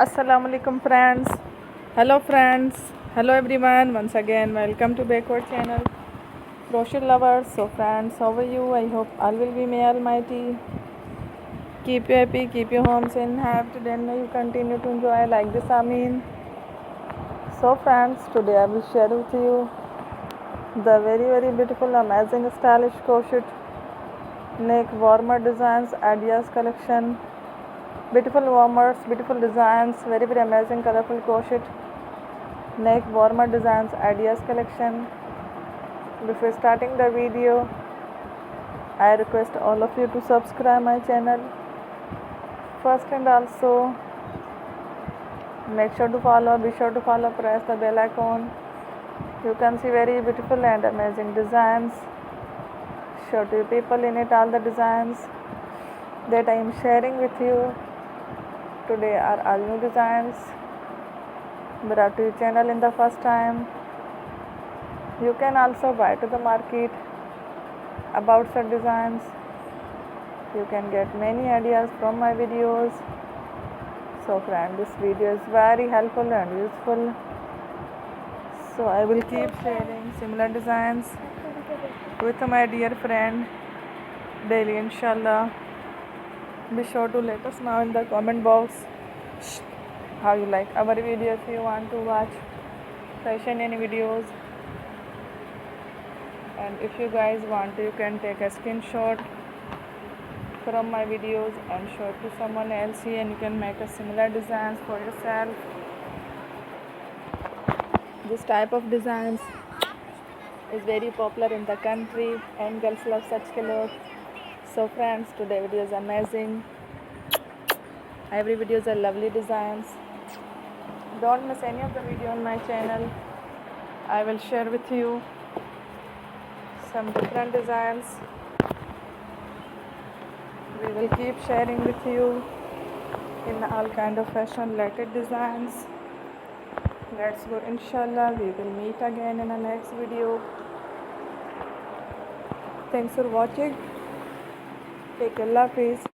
Assalamu alaikum friends. Hello friends. Hello everyone. Once again welcome to Backward channel. Crochet lovers. So friends, how are you? I hope all will be may almighty. Keep you happy, keep your homes in happy. Then you continue to enjoy like this. Amin. So friends, today I will share with you the very beautiful, amazing, stylish crochet neck warmer designs ideas collection. Beautiful warmers, beautiful designs, very amazing, colorful crochet neck warmer designs ideas collection. Before starting the video, I request all of you to subscribe my channel first, and also make sure to follow, be sure to follow, press the bell icon. You can see very beautiful and amazing designs. Show to you people in it all the designs that I am sharing with you today are all new designs brought to your channel in the first time. You can also buy to the market about such designs. You can get many ideas from my videos. So friend, this video is very helpful and useful. So I will keep sharing similar designs with my dear friend daily, inshallah. Be sure to let us know in the comment box how you like our video. If you want to watch fashion any videos, and if you guys want to, you can take a screenshot from my videos and show it to someone else here, and you can make a similar designs for yourself. This type of designs is very popular in the country and girls love such colors. So friends, today video is amazing. Every video is a lovely designs. Don't miss any of the video on my channel. I will share with you some different designs. We will keep sharing with you in all kind of fashion related designs. Let's go, inshallah. We will meet again in the next video. Thanks for watching. Take Allah, peace.